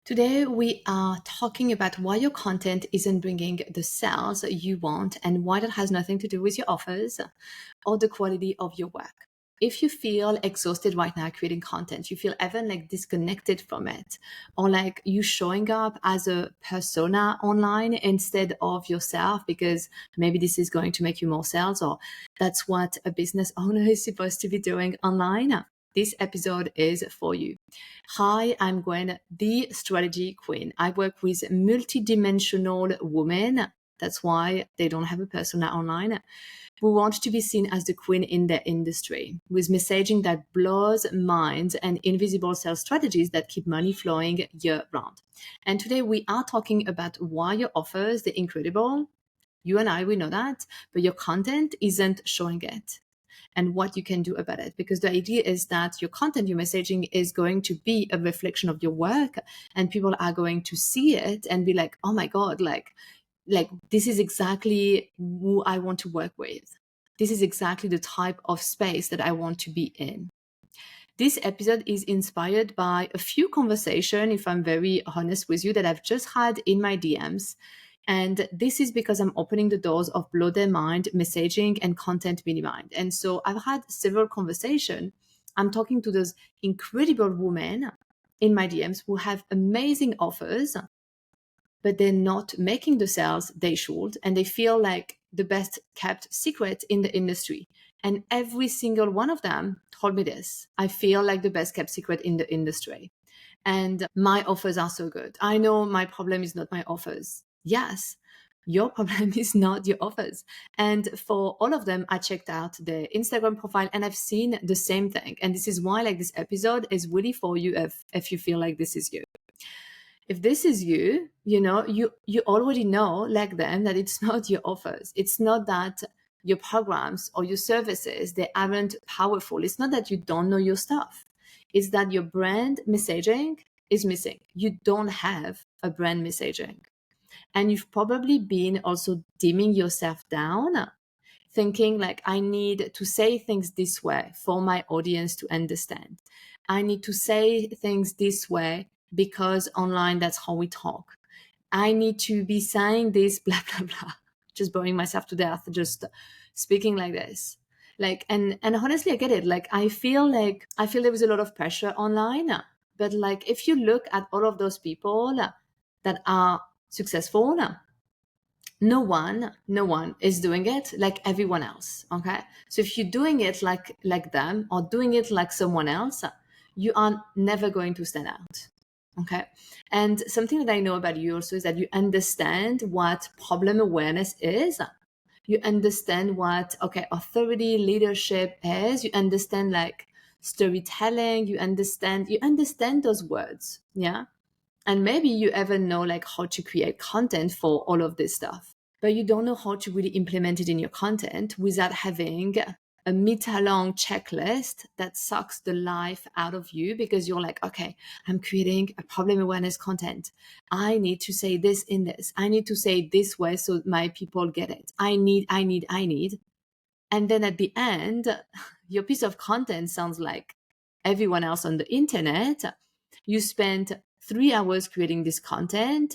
Today, we are talking about why your content isn't bringing the sales you want and why that has nothing to do with your offers or the quality of your work. If you feel exhausted right now creating content, you feel even like disconnected from it, or like you showing up as a persona online instead of yourself because maybe this is going to make you more sales, or that's what a business owner is supposed to be doing online, this episode is for you. Hi, I'm Gwen, the strategy queen. I work with multidimensional women. That's why they don't have a persona online. We want to be seen as the queen in their industry with messaging that blows minds and invisible sales strategies that keep money flowing year round. And today we are talking about why your offers, they're incredible. You and I, we know that, but your content isn't showing it and what you can do about it. Because the idea is that your content, your messaging is going to be a reflection of your work, and people are going to see it and be like, oh my God, like this is exactly who I want to work with. This is exactly the type of space that I want to be in. This episode is inspired by a few conversations, if I'm very honest with you, that I've just had in my DMs. And this is because I'm opening the doors of Blow Their Mind messaging and content mini mind. And so I've had several conversations. I'm talking to those incredible women in my DMs who have amazing offers, but they're not making the sales they should. And they feel like the best kept secret in the industry. And every single one of them told me this. I feel like the best kept secret in the industry. And my offers are so good. I know my problem is not my offers. Yes, your problem is not your offers. And for all of them, I checked out their Instagram profile and I've seen the same thing. And this is why like this episode is really for you if you feel like this is you. If this is you, you already know like them that it's not your offers. It's not that your programs or your services, they aren't powerful. It's not that you don't know your stuff. It's that your brand messaging is missing. You don't have a brand messaging. And you've probably been also dimming yourself down, thinking like, I need to say things this way for my audience to understand. I need to say things this way because online, that's how we talk. I need to be saying this, blah, blah, blah. Just boring myself to death, just speaking like this. Like, and honestly, I get it. Like, I feel there was a lot of pressure online. But like, if you look at all of those people that are successful, no one is doing it like everyone else. Okay. So if you're doing it like them or doing it like someone else, you are never going to stand out. Okay. And something that I know about you also is that you understand what problem awareness is. You understand what, okay, authority leadership is. You understand like storytelling. You understand those words. Yeah. And maybe you even know like how to create content for all of this stuff, but you don't know how to really implement it in your content without having a meter-long checklist that sucks the life out of you because you're like, okay, I'm creating a problem awareness content. I need to say this in this. I need to say it this way so my people get it. I need. And then at the end, your piece of content sounds like everyone else on the internet. You spent 3 hours creating this content.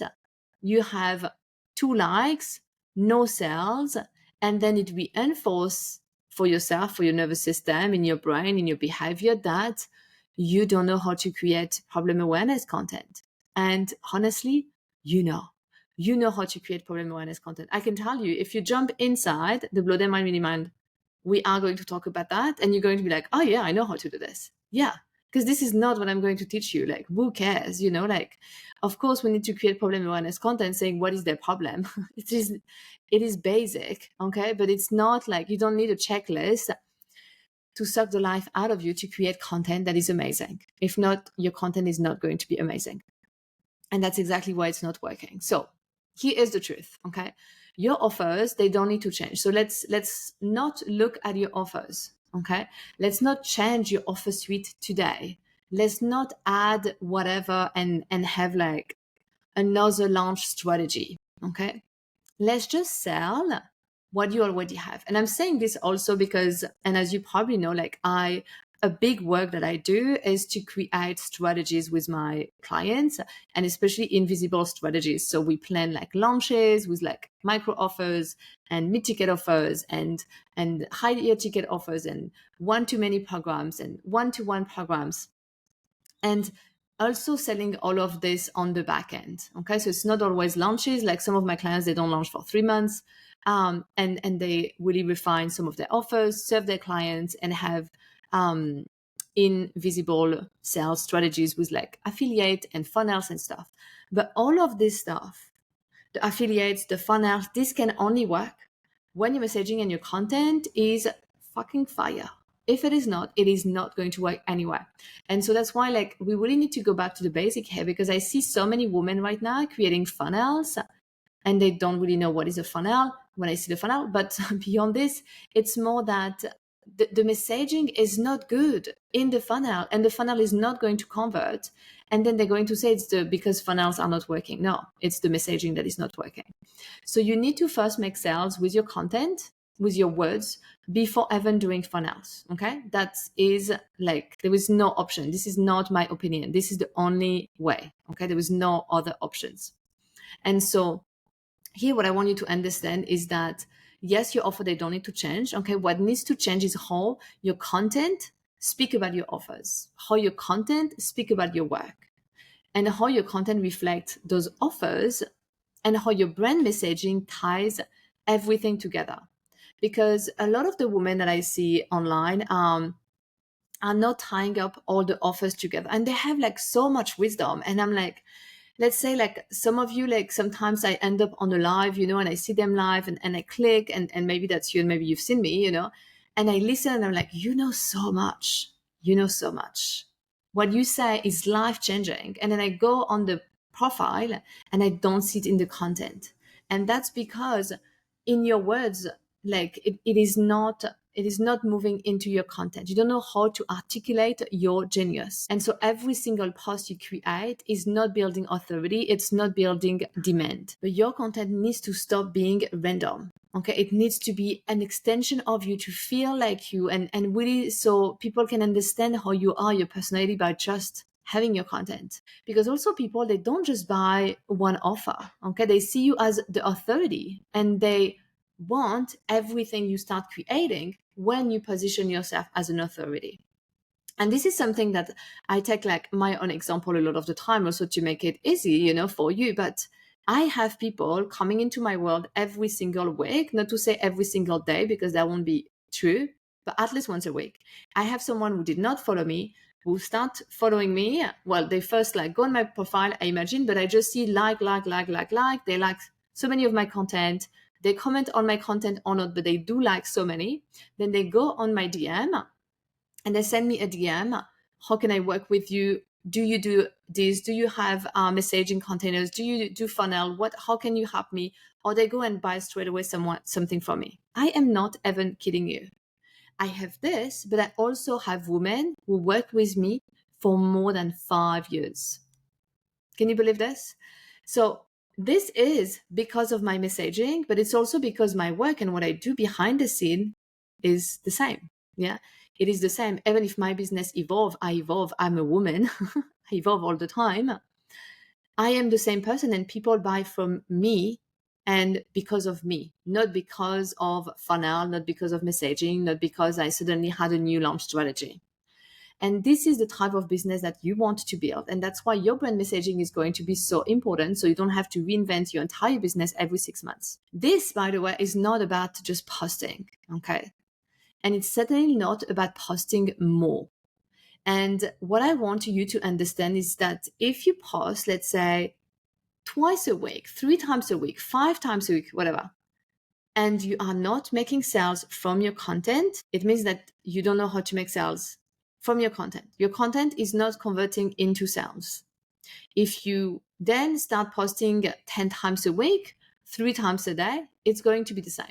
You have 2 likes, no sales, and then it reinforces for yourself, for your nervous system, in your brain, in your behavior that you don't know how to create problem awareness content. And honestly, you know how to create problem awareness content. I can tell you, if you jump inside the Blow Their Mind Mini Mind, we are going to talk about that. And you're going to be like, oh yeah, I know how to do this. Yeah. Because this is not what I'm going to teach you. Like, who cares? Like, of course, we need to create problem awareness content saying what is their problem. It is basic, okay? But it's not like you don't need a checklist to suck the life out of you to create content that is amazing. If not, your content is not going to be amazing. And that's exactly why it's not working. So here is the truth, okay? Your offers, they don't need to change. So let's not look at your offers, okay? Let's not change your offer suite today. Let's not add whatever and have like another launch strategy, okay? Let's just sell what you already have. And I'm saying this also because, and as you probably know, like I a big work that I do is to create strategies with my clients, and especially invisible strategies. So we plan like launches with like micro offers and mid-ticket offers and higher ticket offers and one-to-many programs and one-to-one programs. And also selling all of this on the back end. Okay, so it's not always launches. Like some of my clients, they don't launch for 3 months, and they really refine some of their offers, serve their clients, and have invisible sales strategies with like affiliate and funnels and stuff. But all of this stuff, the affiliates, the funnels, this can only work when your messaging and your content is fucking fire. If it is not, it is not going to work anywhere. And so that's why like we really need to go back to the basic here, because I see so many women right now creating funnels and they don't really know what is a funnel when I see the funnel. But beyond this, it's more that the messaging is not good in the funnel and the funnel is not going to convert. And then they're going to say it's because funnels are not working. No, it's the messaging that is not working. So you need to first make sales with your content, with your words, before even doing funnels. Okay, that is like, there is no option. This is not my opinion. This is the only way. Okay, there is no other options. And so here, what I want you to understand is that yes, your offer, they don't need to change. Okay, what needs to change is how your content speak about your offers, how your content speak about your work, and how your content reflects those offers, and how your brand messaging ties everything together. Because a lot of the women that I see online are not tying up all the offers together, and they have like so much wisdom. And I'm like, let's say like some of you, like sometimes I end up on a live, and I see them live and I click and maybe that's you and maybe you've seen me, and I listen and I'm like, so much, so much. What you say is life changing. And then I go on the profile and I don't see it in the content. And that's because in your words, like it is not moving into your content. You don't know how to articulate your genius. And so every single post you create is not building authority. It's not building demand. But your content needs to stop being random. Okay. It needs to be an extension of you, to feel like you, and really so people can understand how you are, your personality, by just having your content. Because also people, they don't just buy one offer. Okay. They see you as the authority, and they want everything you start creating when you position yourself as an authority. And this is something that I take like my own example a lot of the time, also to make it easy, for you. But I have people coming into my world every single week, not to say every single day, because that won't be true, but at least once a week. I have someone who did not follow me, who start following me. Well, they first like go on my profile, I imagine, but I just see like. They like so many of my content. They comment on my content or not, but they do like so many. Then they go on my DM and they send me a DM. How can I work with you? Do you do this? Do you have messaging containers? Do you do funnel? How can you help me? Or they go and buy straight away something from me. I am not even kidding you. I have this, but I also have women who work with me for more than 5 years. Can you believe this? So this is because of my messaging, but it's also because my work and what I do behind the scene is the same. Yeah, it is the same. Even if my business evolve, I evolve. I'm a woman. I evolve all the time. I am the same person, and people buy from me and because of me, not because of funnel, not because of messaging, not because I suddenly had a new launch strategy. And this is the type of business that you want to build. And that's why your brand messaging is going to be so important. So you don't have to reinvent your entire business every 6 months. This, by the way, is not about just posting. Okay. And it's certainly not about posting more. And what I want you to understand is that if you post, let's say, twice a week, 3 times a week, 5 times a week, whatever, and you are not making sales from your content, it means that you don't know how to make sales from your content. Your content is not converting into sales. If you then start posting 10 times a week, 3 times a day, it's going to be the same.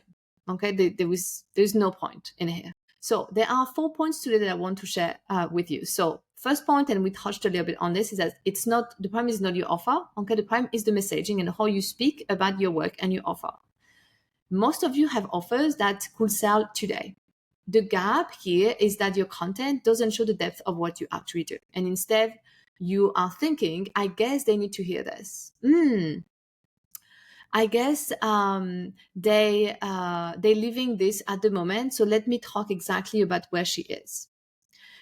Okay, there's no point in here. So there are 4 points today that I want to share with you. So first point, and we touched a little bit on this, is that the prime is not your offer. Okay, the prime is the messaging and how you speak about your work and your offer. Most of you have offers that could sell today. The gap here is that your content doesn't show the depth of what you actually do. And instead, you are thinking, I guess they need to hear this. I guess they're living this at the moment, so let me talk exactly about where she is.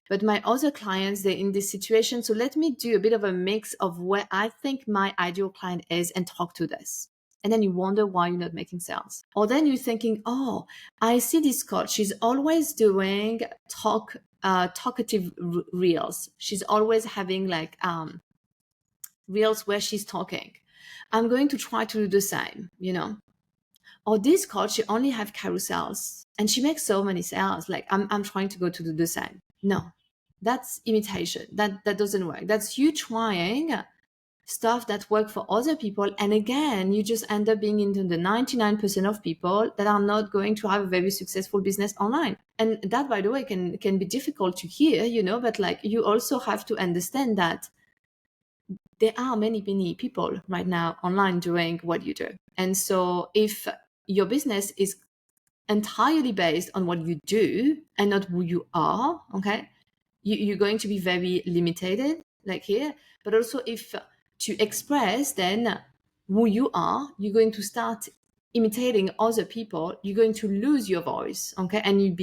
But my other clients, they're in this situation, so let me do a bit of a mix of where I think my ideal client is and talk to this. And then you wonder why you're not making sales. Or then you're thinking, oh, I see this coach. She's always doing talkative reels. She's always having like reels where she's talking. I'm going to try to do the same, Or this coach, she only have carousels and she makes so many sales. Like I'm trying to go to do the same. No, that's imitation. That doesn't work. That's you trying stuff that work for other people. And again, you just end up being into the 99% of people that are not going to have a very successful business online. And that, by the way, can be difficult to hear, but like you also have to understand that there are many people right now online doing what you do. And so if your business is entirely based on what you do and not who you are, okay, you're going to be very limited, like here. But also if to express then who you are, you're going to start imitating other people, you're going to lose your voice, okay, and you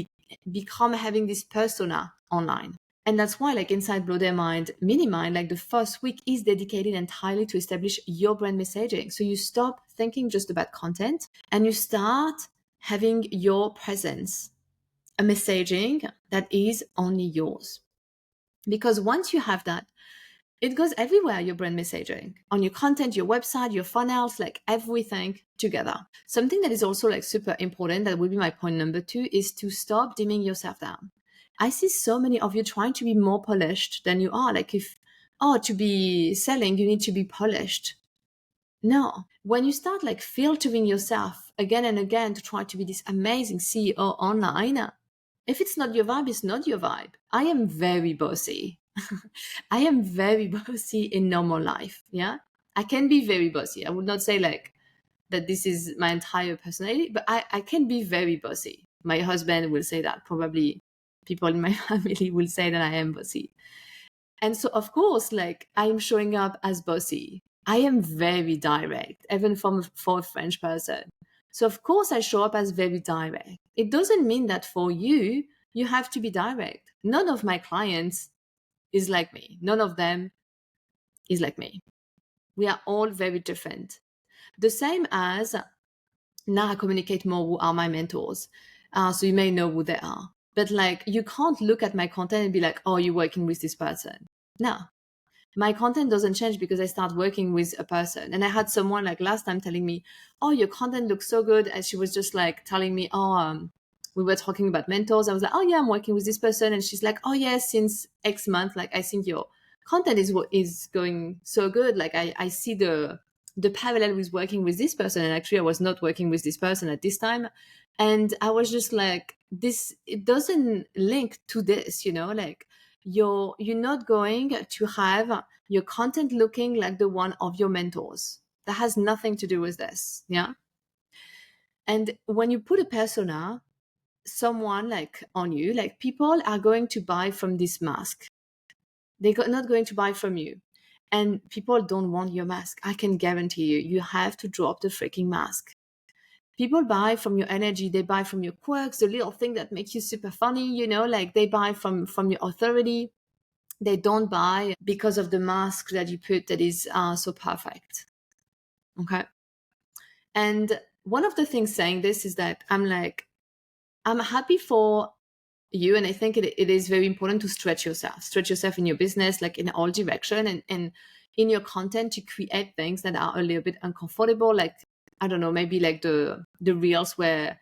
become having this persona online. And that's why, like inside Blow Their Mind, Mini Mind, like the first week is dedicated entirely to establish your brand messaging. So you stop thinking just about content and you start having your presence, a messaging that is only yours. Because once you have that, it goes everywhere, your brand messaging, on your content, your website, your funnels, like everything together. Something that is also like super important, that will be my point number 2, is to stop dimming yourself down. I see so many of you trying to be more polished than you are. Like to be selling, you need to be polished. No, when you start like filtering yourself again and again to try to be this amazing CEO online, if it's not your vibe, it's not your vibe. I am very bossy. I am very bossy in normal life. Yeah, I can be very bossy. I would not say like that this is my entire personality, but I can be very bossy. My husband will say that. Probably people in my family will say that I am bossy. And so, of course, like I'm showing up as bossy. I am very direct, even for a French person. So, of course, I show up as very direct. It doesn't mean that for you, you have to be direct. None of my clients is like me. None of them is like me. We are all very different. The same as now I communicate more who are my mentors. So you may know who they are. But like you can't look at my content and be like, oh, you're working with this person. No. My content doesn't change because I start working with a person. And I had someone like last time telling me, oh, your content looks so good. And she was just like telling me, we were talking about mentors. I was like, oh yeah, I'm working with this person. And she's like, oh yeah, since X month, like I think your content is going so good. Like I see the parallel with working with this person. And actually I was not working with this person at this time. And I was just like, it doesn't link to this, like you're not going to have your content looking like the one of your mentors. That has nothing to do with this. Yeah. And when you put a persona, someone like on you, like people are going to buy from this mask. They're not going to buy from you. And people don't want your mask. I can guarantee you, you have to drop the freaking mask. People buy from your energy. They buy from your quirks, the little thing that makes you super funny, like they buy from your authority. They don't buy because of the mask that you put that is so perfect. Okay. And one of the things saying this is that I'm happy for you. And I think it is very important to stretch yourself in your business, like in all direction, and in your content to create things that are a little bit uncomfortable. Like, I don't know, maybe like the reels where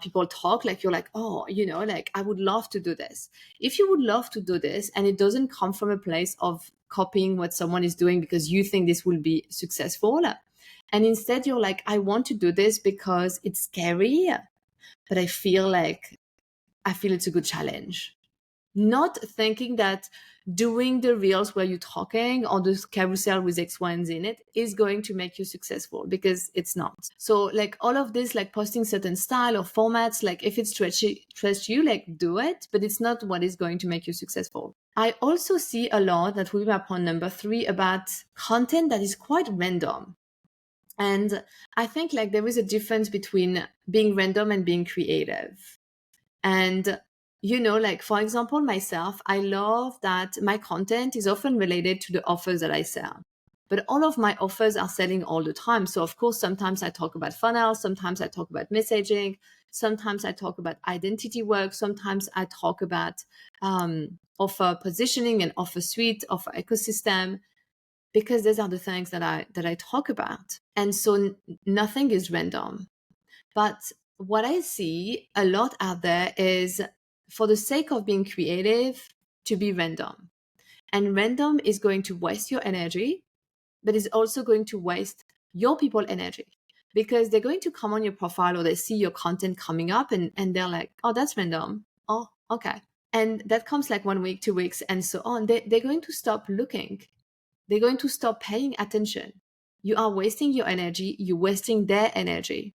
people talk, like you're like, oh, like I would love to do this. If you would love to do this and it doesn't come from a place of copying what someone is doing because you think this will be successful, and instead you're like, I want to do this because it's scary, but I feel it's a good challenge. Not thinking that doing the reels where you're talking or the carousel with X, Y, and Z in it is going to make you successful, because it's not. So like all of this, like posting certain style or formats, like if it stretch you, like do it, but it's not what is going to make you successful. I also see a lot, that will be my point number 3, about content that is quite random. And I think like there is a difference between being random and being creative. And, like for example, myself, I love that my content is often related to the offers that I sell. But all of my offers are selling all the time. So of course, sometimes I talk about funnels, sometimes I talk about messaging, sometimes I talk about identity work, sometimes I talk about offer positioning and offer suite, offer ecosystem, because these are the things that I talk about. And so nothing is random. But what I see a lot out there is, for the sake of being creative, to be random. And random is going to waste your energy, but is also going to waste your people energy, because they're going to come on your profile or they see your content coming up, and they're like, oh, that's random. Oh, okay. And that comes like 1 week, 2 weeks, and so on. They're going to stop looking. They're going to stop paying attention. You are wasting your energy. You're wasting their energy,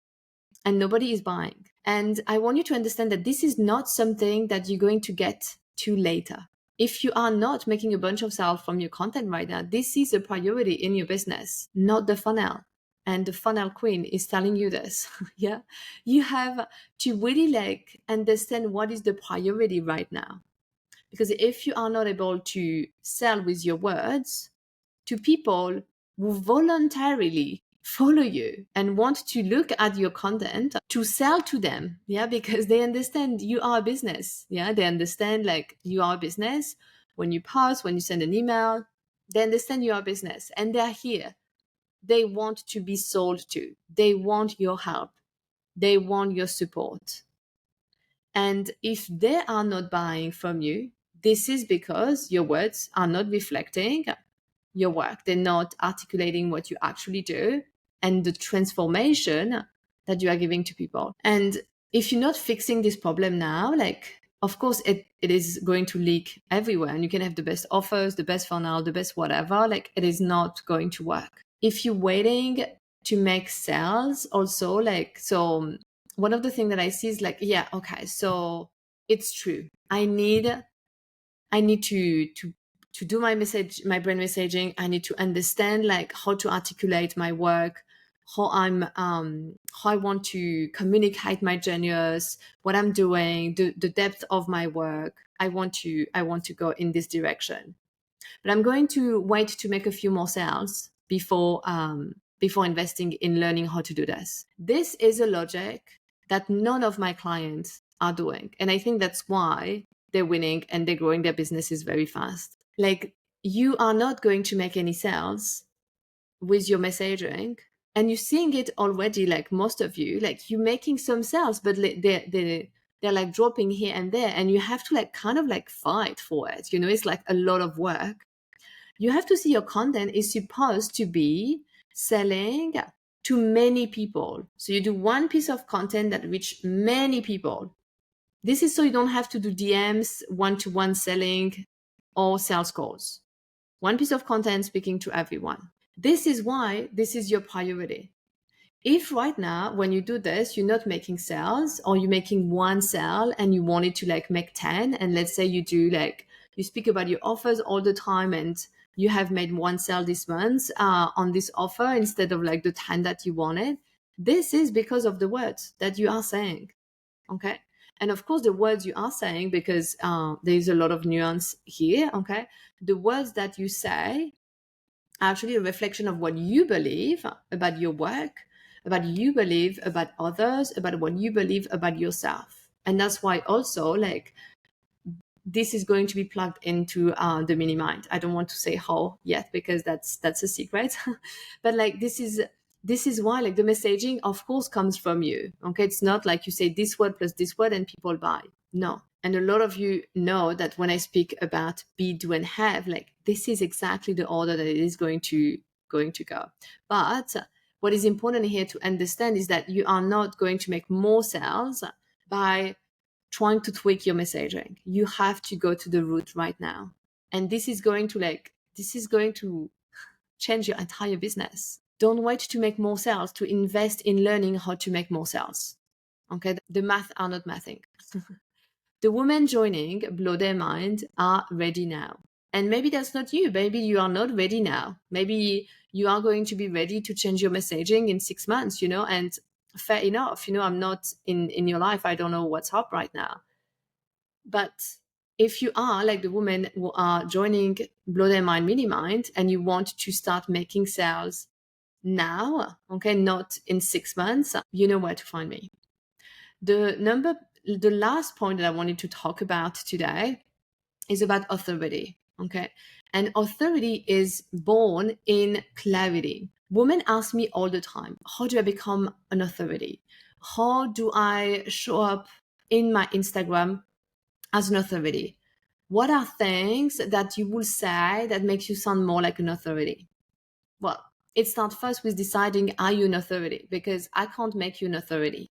and nobody is buying. And I want you to understand that this is not something that you're going to get to later. If you are not making a bunch of sales from your content right now, this is a priority in your business, not the funnel. And the funnel queen is telling you this. Yeah. You have to really like understand what is the priority right now. Because if you are not able to sell with your words to people who voluntarily follow you and want to look at your content to sell to them, yeah, because they understand you are a business. Yeah, they understand like you are a business. When you post, when you send an email, they understand you are a business, and they're here. They want to be sold to. They want your help. They want your support. And if they are not buying from you, this is because your words are not reflecting your work. They're not articulating what you actually do and the transformation that you are giving to people. And if you're not fixing this problem now, like, of course, it is going to leak everywhere, and you can have the best offers, the best funnel, the best whatever. Like, it is not going to work. If you're waiting to make sales, also, like, so one of the things that I see is like, yeah, okay, so it's true. I need to do my brand messaging. I need to understand like how to articulate my work, how I want to communicate my genius, what I'm doing, the depth of my work. I want to go in this direction, but I'm going to wait to make a few more sales before investing in learning how to do this. This is a logic that none of my clients are doing, and I think that's why they're winning and they're growing their businesses very fast. Like, you are not going to make any sales with your messaging, and you're seeing it already. Like, most of you, like, you're making some sales, but they're like dropping here and there, and you have to like kind of like fight for it. It's like a lot of work. You have to see your content is supposed to be selling to many people. So you do one piece of content that reach many people. This is so you don't have to do DMs, one-to-one selling, or sales calls. One piece of content speaking to everyone. This is why this is your priority. If right now, when you do this, you're not making sales, or you're making one sale and you wanted to like make 10, and let's say you do like, you speak about your offers all the time and you have made one sale this month on this offer instead of like the 10 that you wanted, this is because of the words that you are saying. Okay. And of course, the words you are saying, because there's a lot of nuance here. Okay. The words that you say are actually a reflection of what you believe about your work, about you believe about others, about what you believe about yourself. And that's why also like this is going to be plugged into the mini mind. I don't want to say how yet, because that's a secret. But like this is why like the messaging of course comes from you. Okay, it's not like you say this word plus this word and people buy. No. And a lot of you know that when I speak about be, do, and have, like this is exactly the order that it is going to go. But what is important here to understand is that you are not going to make more sales by trying to tweak your messaging. You have to go to the root right now. And this is going to change your entire business. Don't wait to make more sales, to invest in learning how to make more sales. Okay, the math are not mathing. The women joining Blow Their Mind are ready now. And maybe that's not you. Maybe you are not ready now. Maybe you are going to be ready to change your messaging in 6 months, and fair enough. I'm not in your life. I don't know what's up right now. But if you are like the women who are joining Blow Their Mind Mini Mind and you want to start making sales now, okay, not in 6 months, you know where to find me. The last point that I wanted to talk about today is about authority, okay? And authority is born in clarity. Women ask me all the time, how do I become an authority? How do I show up in my Instagram as an authority? What are things that you will say that makes you sound more like an authority? Well, it starts first with deciding, are you an authority? Because I can't make you an authority.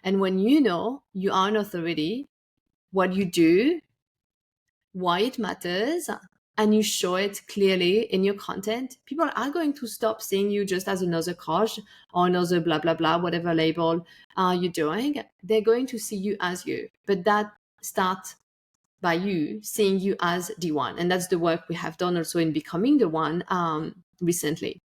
And when you know you are an authority, what you do, why it matters, and you show it clearly in your content, people are going to stop seeing you just as another coach or another blah, blah, blah, whatever label you're doing. They're going to see you as you. But that starts by you seeing you as the one. And that's the work we have done also in Becoming the One recently.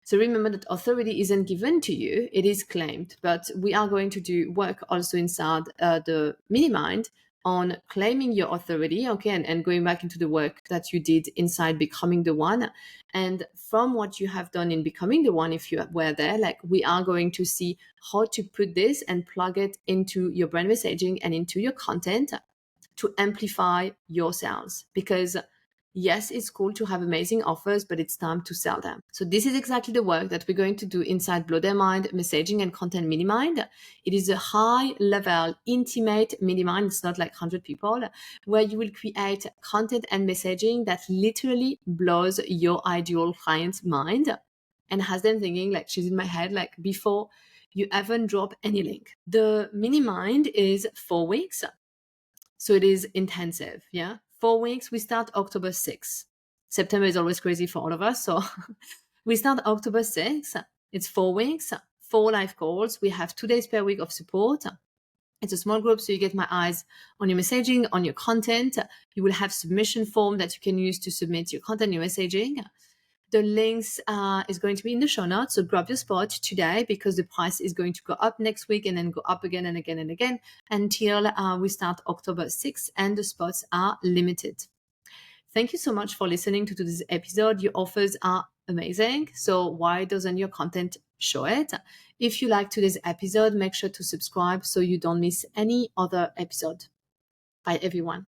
So remember that authority isn't given to you, it is claimed. But we are going to do work also inside the mini mind on claiming your authority, okay, and going back into the work that you did inside Becoming the One. And from what you have done in Becoming the One, if you were there, like, we are going to see how to put this and plug it into your brand messaging and into your content to amplify your sales. Because yes, it's cool to have amazing offers, but it's time to sell them. So this is exactly the work that we're going to do inside Blow Their Mind Messaging and Content Mini Mind. It is a high level, intimate mini mind. It's not like 100 people, where you will create content and messaging that literally blows your ideal client's mind and has them thinking like, she's in my head, like, before you even drop any link. The mini mind is 4 weeks. So it is intensive, yeah? 4 weeks. We start October 6th. September is always crazy for all of us. So we start October 6th. It's 4 weeks, 4 live calls. We have 2 days per week of support. It's a small group, so you get my eyes on your messaging, on your content. You will have submission form that you can use to submit your content, your messaging. The links is going to be in the show notes. So grab your spot today, because the price is going to go up next week and then go up again and again and again until we start October 6th, and the spots are limited. Thank you so much for listening to this episode. Your offers are amazing. So why doesn't your content show it? If you like today's episode, make sure to subscribe so you don't miss any other episode. Bye, everyone.